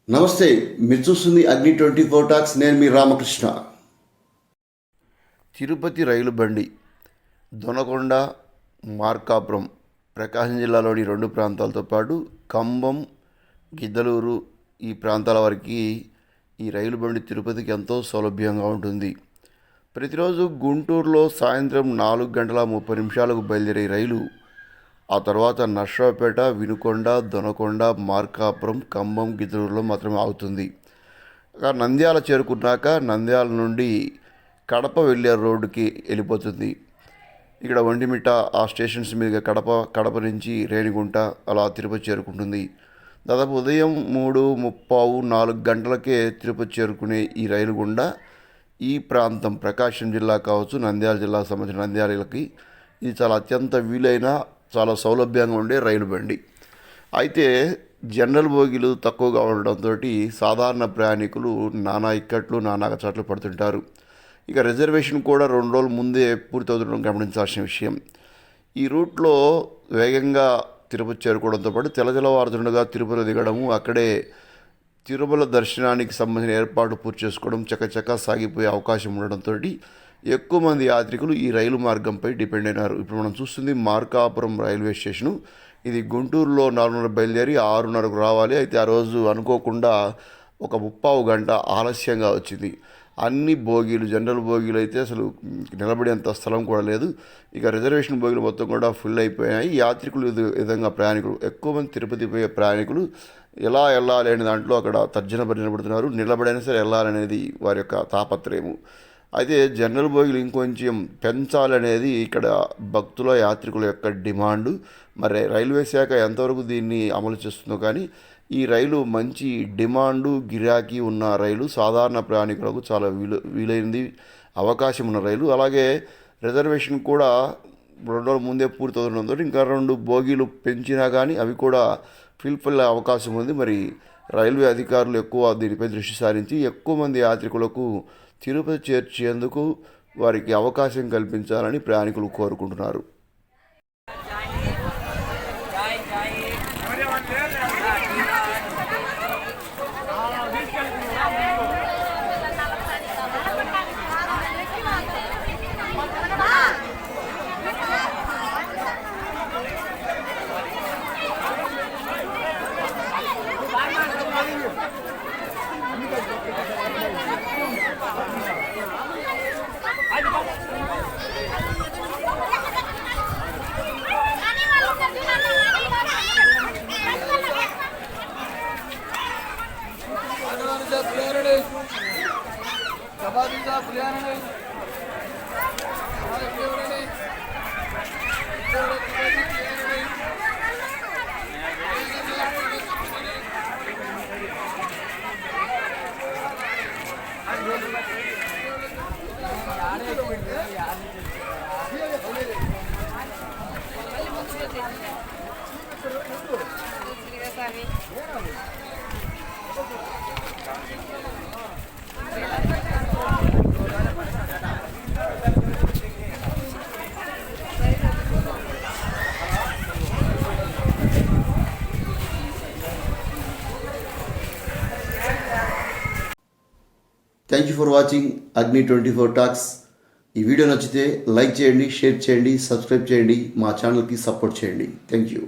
నమస్తే, మీరు చూస్తుంది అగ్ని 24 టాక్స్. నేను మీ రామకృష్ణ. తిరుపతి రైలు బండి దొనకొండ, మార్కాపురం, ప్రకాశం జిల్లాలోని రెండు ప్రాంతాలతో పాటు కంబం, గిద్దలూరు ఈ ప్రాంతాల వరకు ఈ రైలు బండి తిరుపతికి ఎంతో సౌలభ్యంగా ఉంటుంది. ప్రతిరోజు గుంటూరులో సాయంత్రం 4:30 బయలుదేరే రైలు ఆ తర్వాత నర్సరావుపేట, వినుకొండ, దొనకొండ, మార్కాపురం, కంబం, గిద్దలూరులో మాత్రమే ఆగుతుంది. నంద్యాల చేరుకున్నాక నంద్యాల నుండి కడప వెళ్ళే రోడ్డుకి వెళ్ళిపోతుంది. ఇక్కడ ఒంటిమిట్ట ఆ స్టేషన్స్ మీదుగా కడప నుంచి రేణిగుంట అలా తిరుపతి చేరుకుంటుంది. దాదాపు ఉదయం 3:30, 4 గంటలకే తిరుపతి చేరుకునే ఈ రైలు గుండా ఈ ప్రాంతం ప్రకాశం జిల్లా కావచ్చు, నంద్యాల జిల్లాకు సంబంధించిన నంద్యాలకి ఇది చాలా అత్యంత వీలైన చాలా సౌలభ్యంగా ఉండే రైలు బండి. అయితే జనరల్ బోగీలు తక్కువగా ఉండడంతో సాధారణ ప్రయాణికులు నానా ఇక్కట్లు, నానా కచట్లు పడుతుంటారు. ఇక రిజర్వేషన్ కూడా 2 రోజుల ముందే పూర్తవుతుండడం గమనించాల్సిన విషయం. ఈ రూట్లో వేగంగా తిరుపతి చేరుకోవడంతో పాటు తెల్లవారుతుండగా తిరుపతి దిగడము, అక్కడే తిరుమల దర్శనానికి సంబంధించిన ఏర్పాటు పూర్తి చేసుకోవడం చకచకా సాగిపోయే అవకాశం ఉండడంతో ఎక్కువ మంది యాత్రికులు ఈ రైలు మార్గంపై డిపెండ్ అయినారు. ఇప్పుడు మనం చూస్తుంది మార్కాపురం రైల్వే స్టేషను. ఇది గుంటూరులో 4:30 బయలుదేరి 6:30కు రావాలి. అయితే ఆ రోజు అనుకోకుండా ఒక 30 గంట ఆలస్యంగా వచ్చింది. అన్ని బోగీలు, జనరల్ బోగీలు అయితే అసలు నిలబడేంత స్థలం కూడా లేదు. ఇక రిజర్వేషన్ బోగీలు మొత్తం కూడా ఫుల్ అయిపోయాయి. యాత్రికులు విధంగా ప్రయాణికులు ఎక్కువ మంది తిరుపతి పోయే ప్రయాణికులు ఎలా వెళ్ళాలి అనే దాంట్లో అక్కడ తర్జన భర్జన పడుతున్నారు. నిలబడైనా సరే వెళ్ళాలనేది వారి యొక్క తాపత్రయము. అయితే జనరల్ బోగీలు ఇంకొంచెం పెంచాలనేది ఇక్కడ భక్తుల, యాత్రికుల యొక్క డిమాండు. మరి రైల్వే శాఖ ఎంతవరకు దీన్ని అమలు చేస్తుందో కానీ ఈ రైలు మంచి డిమాండు, గిరాకీ ఉన్న రైలు, సాధారణ ప్రయాణికులకు చాలా వీలైంది, అవకాశం ఉన్న రైలు. అలాగే రిజర్వేషన్ కూడా 2 రోజుల ముందే పూర్తవుతుండడంతో ఇంకా 2 బోగీలు పెంచినా కానీ అవి కూడా ఫిల్ అవకాశం ఉంది. మరి రైల్వే అధికారులు ఎక్కువ దీనిపై దృష్టి సారించి ఎక్కువ మంది యాత్రికులకు తిరుపతి చేర్చేందుకు వారికి అవకాశం కల్పించాలని ప్రయాణికులు కోరుకుంటున్నారు. థ్యాంక్ యూ ఫర్ వాచింగ్ అగ్ని 24 టాక్స్. ఈ వీడియో నచ్చితే లైక్ చేయండి, షేర్ చేయండి, సబ్స్క్రైబ్ చేయండి, మా ఛానల్కి సపోర్ట్ చేయండి. Thank you.